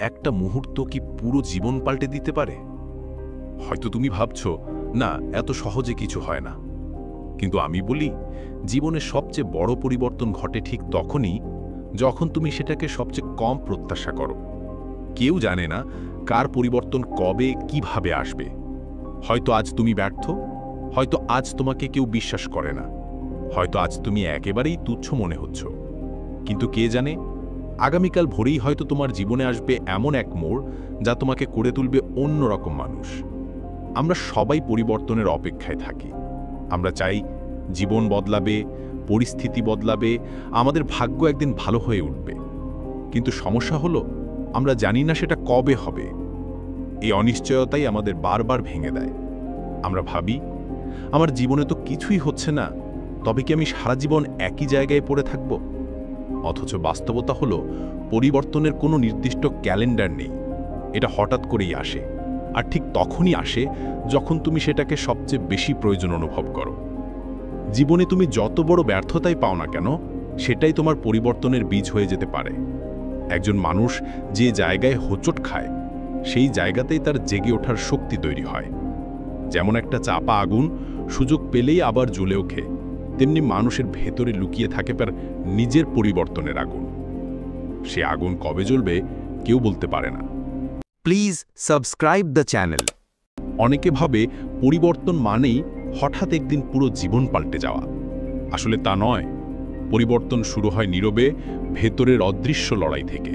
একটা মুহূর্ত কি পুরো জীবন পাল্টে দিতে পারে? হয়তো তুমি ভাবছো, না, এত সহজে কিছু হয় না। কিন্তু আমি বলি, জীবনের সবচেয়ে বড় পরিবর্তন ঘটে ঠিক তখনই যখন তুমি সেটাকে সবচেয়ে কম প্রত্যাশা করো। কেউ জানে না কার পরিবর্তন কবে কিভাবে আসবে। হয়তো আজ তুমি ব্যর্থ, হয়তো আজ তোমাকে কেউ বিশ্বাস করে না, হয়তো আজ তুমি একেবারেই তুচ্ছ মনে হচ্ছ। কিন্তু কে জানে, আগামীকাল ভোরেই হয়তো তোমার জীবনে আসবে এমন এক মোড় যা তোমাকে করে তুলবে অন্যরকম মানুষ। আমরা সবাই পরিবর্তনের অপেক্ষায় থাকি। আমরা চাই জীবন বদলাবে, পরিস্থিতি বদলাবে, আমাদের ভাগ্য একদিন ভালো হয়ে উঠবে। কিন্তু সমস্যা হলো, আমরা জানি না সেটা কবে হবে। এই অনিশ্চয়তাই আমাদের বারবার ভেঙে দেয়। আমরা ভাবি, আমার জীবনে তো কিছুই হচ্ছে না, তবে কি আমি সারা জীবন একই জায়গায় পড়ে থাকব? অথচ বাস্তবতা হলো, পরিবর্তনের কোনো নির্দিষ্ট ক্যালেন্ডার নেই। এটা হঠাৎ করেই আসে, আর ঠিক তখনই আসে যখন তুমি সেটাকে সবচেয়ে বেশি প্রয়োজন অনুভব করো। জীবনে তুমি যত বড় ব্যর্থতাই পাও না কেন, সেটাই তোমার পরিবর্তনের বীজ হয়ে যেতে পারে। একজন মানুষ যে জায়গায় হোঁচট খায়, সেই জায়গাতেই তার জেগে ওঠার শক্তি তৈরি হয়। যেমন একটা চাপা আগুন সুযোগ পেলেই আবার জ্বলে ওঠে, তেমনি মানুষের ভেতরে লুকিয়ে থাকে তার নিজের পরিবর্তনের আগুন। সে আগুন কবে জ্বলবে কেউ বলতে পারে না। Please subscribe the channel. অনেকে ভাবে পরিবর্তন মানেই হঠাৎ একদিন পুরো জীবন পাল্টে যাওয়া। আসলে তা নয়। পরিবর্তন শুরু হয় নীরবে, ভেতরের অদৃশ্য লড়াই থেকে।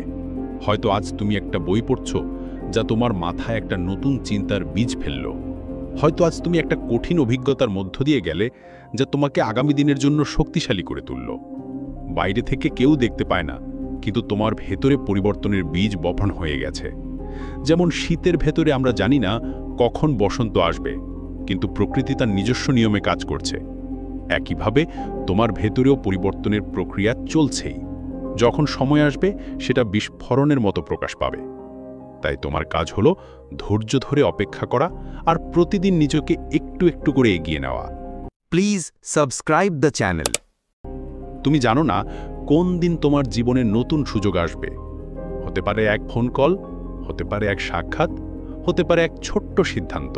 হয়তো আজ তুমি একটা বই পড়ছ যা তোমার মাথায় একটা নতুন চিন্তার বীজ ফেলল। হয়তো আজ তুমি একটা কঠিন অভিজ্ঞতার মধ্য দিয়ে গেলে যা তোমাকে আগামী দিনের জন্য শক্তিশালী করে তুলল। বাইরে থেকে কেউ দেখতে পায় না, কিন্তু তোমার ভেতরে পরিবর্তনের বীজ বপন হয়ে গেছে। যেমন শীতের ভেতরে আমরা জানি না কখন বসন্ত আসবে, কিন্তু প্রকৃতি তার নিজস্ব নিয়মে কাজ করছে। একইভাবে তোমার ভেতরেও পরিবর্তনের প্রক্রিয়া চলছেই। যখন সময় আসবে সেটা বিস্ফোরণের মতো প্রকাশ পাবে। তাই তোমার কাজ হলো ধৈর্য ধরে অপেক্ষা করা আর প্রতিদিন নিজেকে একটু একটু করে এগিয়ে নেওয়া। Please subscribe the channel. তুমি জানো না কোন দিন তোমার জীবনে নতুন সুযোগ আসবে। হতে পারে এক ফোন কল, হতে পারে এক সাক্ষাৎ, হতে পারে এক ছোট্ট সিদ্ধান্ত।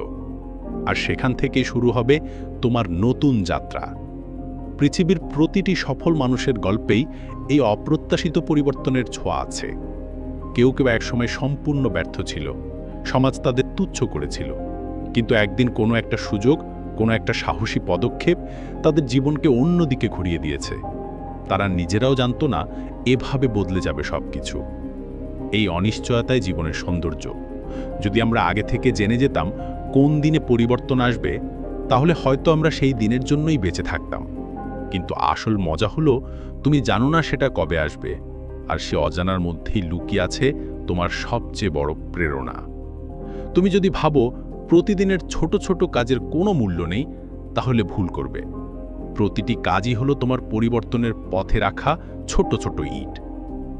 আর সেখান থেকে শুরু হবে তোমার নতুন যাত্রা। পৃথিবীর প্রতিটি সফল মানুষের গল্পেই এই অপ্রত্যাশিত পরিবর্তনের ছোঁয়া আছে। কেউ কেউ একসময় সম্পূর্ণ ব্যর্থ ছিল, সমাজ তাদের তুচ্ছ করেছিল, কিন্তু একদিন কোনো একটা সুযোগ, কোনো একটা সাহসী পদক্ষেপ তাদের জীবনকে অন্যদিকে ঘুরিয়ে দিয়েছে। তারা নিজেরাও জানতো না এভাবে বদলে যাবে সবকিছু। এই অনিশ্চয়তাই জীবনের সৌন্দর্য। যদি আমরা আগে থেকে জেনে যেতাম কোন দিনে পরিবর্তন আসবে, তাহলে হয়তো আমরা সেই দিনের জন্যই বেঁচে থাকতাম। কিন্তু আসল মজা হলো, তুমি জানো না সেটা কবে আসবে, আর সে অজানার মধ্যেই লুকিয়ে আছে তোমার সবচেয়ে বড় প্রেরণা। তুমি যদি ভাবো প্রতিদিনের ছোট ছোট কাজের কোনো মূল্য নেই, তাহলে ভুল করবে। প্রতিটি কাজই হলো তোমার পরিবর্তনের পথে রাখা ছোট ছোট ইট।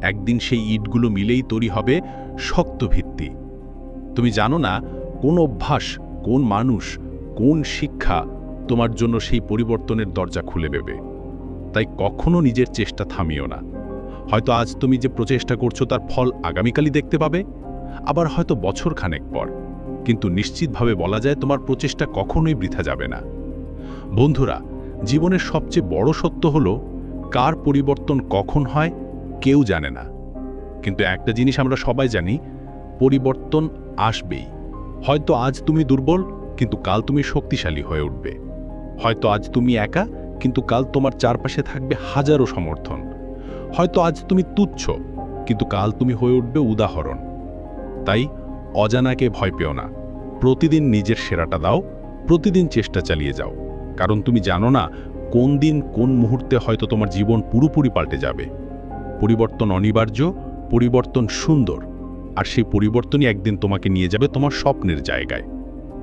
একদিন সেই ইটগুলো মিলেই তৈরি হবে শক্ত ভিত্তি। তুমি জানো না কোন অভ্যাস, কোন মানুষ, কোন শিক্ষা তোমার জন্য সেই পরিবর্তনের দরজা খুলে দেবে। তাই কখনো নিজের চেষ্টা থামিও না। হয়তো আজ তুমি যে প্রচেষ্টা করছো তার ফল আগামীকালই দেখতে পাবে, আবার হয়তো বছর খানেক পর। কিন্তু নিশ্চিতভাবে বলা যায় তোমার প্রচেষ্টা কখনোই বৃথা যাবে না। বন্ধুরা, জীবনের সবচেয়ে বড় সত্য হলো, কার পরিবর্তন কখন হয় কেউ জানে না। কিন্তু একটা জিনিস আমরা সবাই জানি, পরিবর্তন আসবেই। হয়তো আজ তুমি দুর্বল, কিন্তু কাল তুমি শক্তিশালী হয়ে উঠবে। হয়তো আজ তুমি একা, কিন্তু কাল তোমার চারপাশে থাকবে হাজারো সমর্থন। হয়তো আজ তুমি তুচ্ছ, কিন্তু কাল তুমি হয়ে উঠবে উদাহরণ। তাই অজানাকে ভয় পেও না। প্রতিদিন নিজের সেরাটা দাও, প্রতিদিন চেষ্টা চালিয়ে যাও। কারণ তুমি জানো না কোন দিন কোন মুহূর্তে হয়তো তোমার জীবন পুরোপুরি পাল্টে যাবে। পরিবর্তন অনিবার্য, পরিবর্তন সুন্দর, আর সেই পরিবর্তনই একদিন তোমাকে নিয়ে যাবে তোমার স্বপ্নের জায়গায়।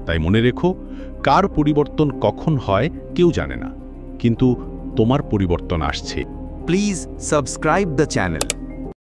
তাই মনে রেখো, কার পরিবর্তন কখন হয় কেউ জানে না, কিন্তু তোমার পরিবর্তন আসছে। Please subscribe the channel.